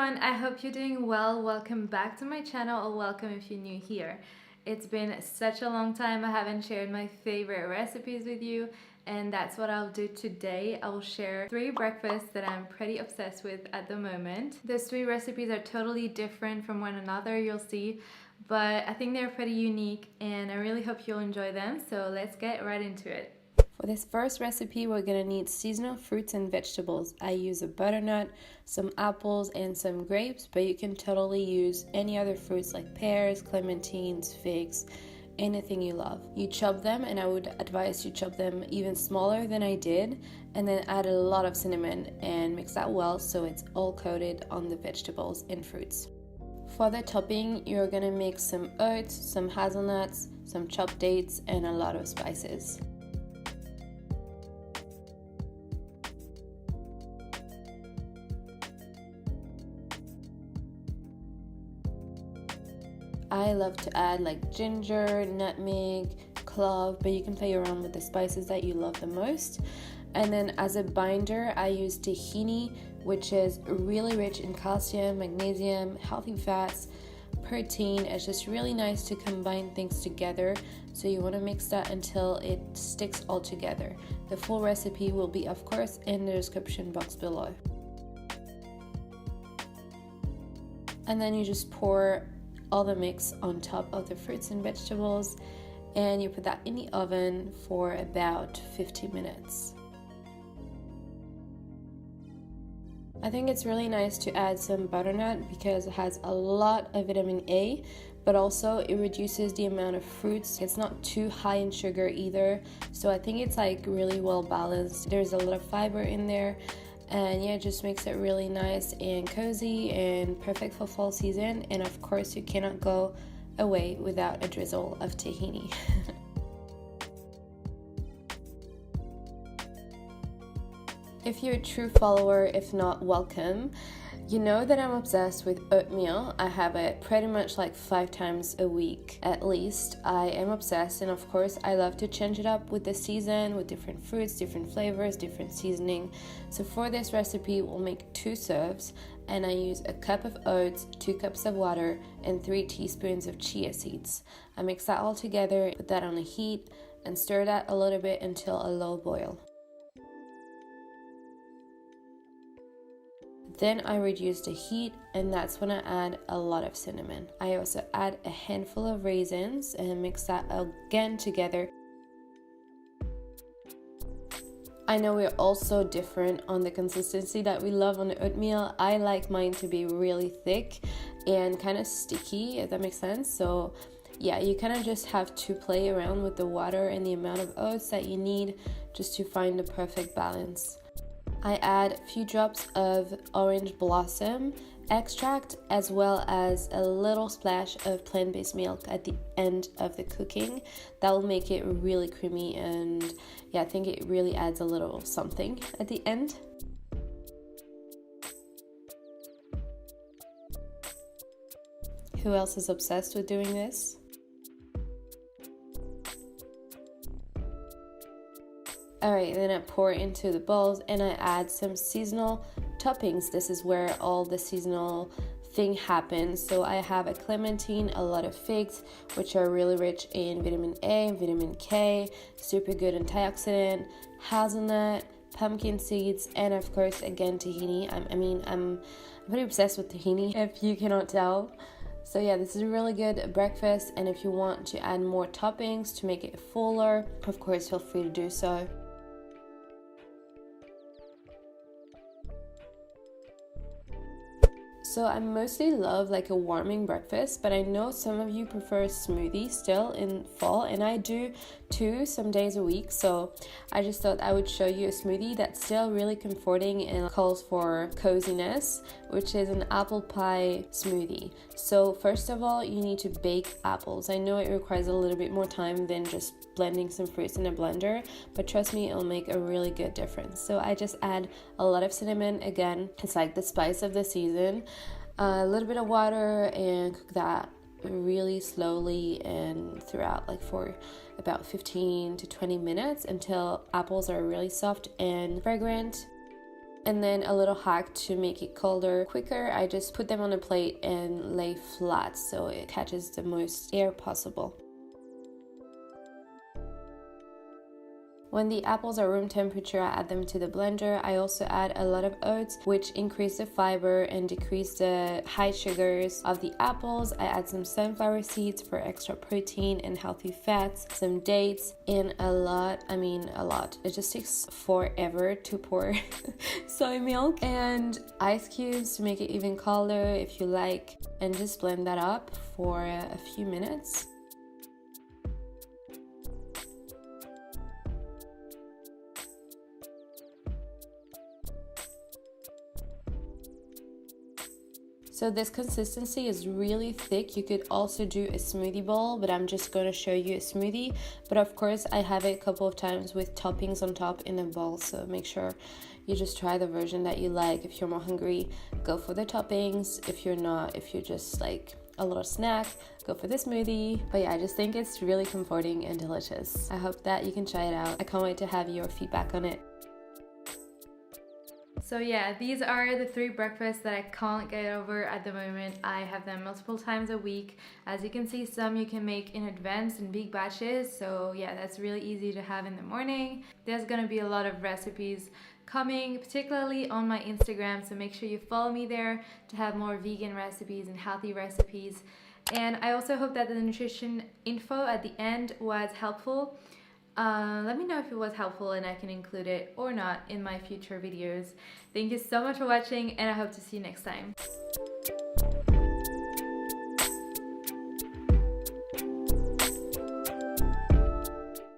everyone, I hope you're doing well. Welcome back to my channel, or welcome if you're new here. It's been such a long time I haven't shared my favorite recipes with you, and that's what I'll do today. I'll share 3 breakfasts that I'm pretty obsessed with at the moment. Those 3 recipes are totally different from one another, you'll see, but I think they're pretty unique and I really hope you'll enjoy them, so let's get right into it. For this first recipe, we're going to need seasonal fruits and vegetables. I use a butternut, some apples, and some grapes, but you can totally use any other fruits like pears, clementines, figs, anything you love. You chop them, and I would advise you chop them even smaller than I did, and then add a lot of cinnamon and mix that well so it's all coated on the vegetables and fruits. For the topping, you're going to mix some oats, some hazelnuts, some chopped dates, and a lot of spices. I love to add like ginger, nutmeg, clove, but you can play around with the spices that you love the most. And then as a binder, I use tahini, which is really rich in calcium, magnesium, healthy fats, protein. It's just really nice to combine things together. So you want to mix that until it sticks all together. The full recipe will be, of course, in the description box below. And then you just pour all the mix on top of the fruits and vegetables, and you put that in the oven for about 50 minutes. I think it's really nice to add some butternut because it has a lot of vitamin A, but also it reduces the amount of fruits. It's not too high in sugar either, so I think it's like really well balanced. There's a lot of fiber in there, and yeah, it just makes it really nice and cozy and perfect for fall season. And of course, you cannot go away without a drizzle of tahini. If you're a true follower, if not, welcome. You know that I'm obsessed with oatmeal. I have it pretty much like 5 times a week at least. I am obsessed, and of course I love to change it up with the season, with different fruits, different flavors, different seasoning. So for this recipe, we'll make 2 serves, and I use a cup of oats, 2 cups of water, and 3 teaspoons of chia seeds. I mix that all together, put that on the heat, and stir that a little bit until a low boil. Then I reduce the heat, and that's when I add a lot of cinnamon. I also add a handful of raisins and mix that again together. I know we're also different on the consistency that we love on the oatmeal. I like mine to be really thick and kind of sticky, if that makes sense. So yeah, you kind of just have to play around with the water and the amount of oats that you need just to find the perfect balance. I add a few drops of orange blossom extract, as well as a little splash of plant-based milk at the end of the cooking. That will make it really creamy, and yeah, I think it really adds a little something at the end. Who else is obsessed with doing this? Alright, then I pour it into the bowls, and I add some seasonal toppings. This is where all the seasonal thing happens. So I have a clementine, a lot of figs, which are really rich in vitamin A and vitamin K, super good antioxidant, hazelnut, pumpkin seeds, and of course, again, tahini. I'm pretty obsessed with tahini, if you cannot tell. So yeah, this is a really good breakfast, and if you want to add more toppings to make it fuller, of course, feel free to do so. So I mostly love like a warming breakfast, but I know some of you prefer a smoothie still in fall, and I do too some days a week. So I just thought I would show you a smoothie that's still really comforting and calls for coziness, which is an apple pie smoothie. So first of all, you need to bake apples. I know it requires a little bit more time than just blending some fruits in a blender, but trust me, it'll make a really good difference. So I just add a lot of cinnamon. Again, it's like the spice of the season. A little bit of water, and cook that really slowly and throughout, like for about 15 to 20 minutes until apples are really soft and fragrant. And then a little hack to make it colder quicker, I just put them on a plate and lay flat so it catches the most air possible. When the apples are room temperature, I add them to the blender. I also add a lot of oats, which increase the fiber and decrease the high sugars of the apples. I add some sunflower seeds for extra protein and healthy fats, some dates, and a lot. It just takes forever to pour soy milk, and ice cubes to make it even colder if you like, and just blend that up for a few minutes. So this consistency is really thick. You could also do a smoothie bowl, but I'm just going to show you a smoothie. But of course, I have it a couple of times with toppings on top in a bowl. So make sure you just try the version that you like. If you're more hungry, go for the toppings. If you're not, if you're just like a little snack, go for the smoothie. But yeah, I just think it's really comforting and delicious. I hope that you can try it out. I can't wait to have your feedback on it. So yeah, these are the 3 breakfasts that I can't get over at the moment. I have them multiple times a week. As you can see, some you can make in advance in big batches. So yeah, that's really easy to have in the morning. There's gonna be a lot of recipes coming, particularly on my Instagram. So make sure you follow me there to have more vegan recipes and healthy recipes. And I also hope that the nutrition info at the end was helpful. Let me know if it was helpful and I can include it or not in my future videos. Thank you so much for watching, and I hope to see you next time.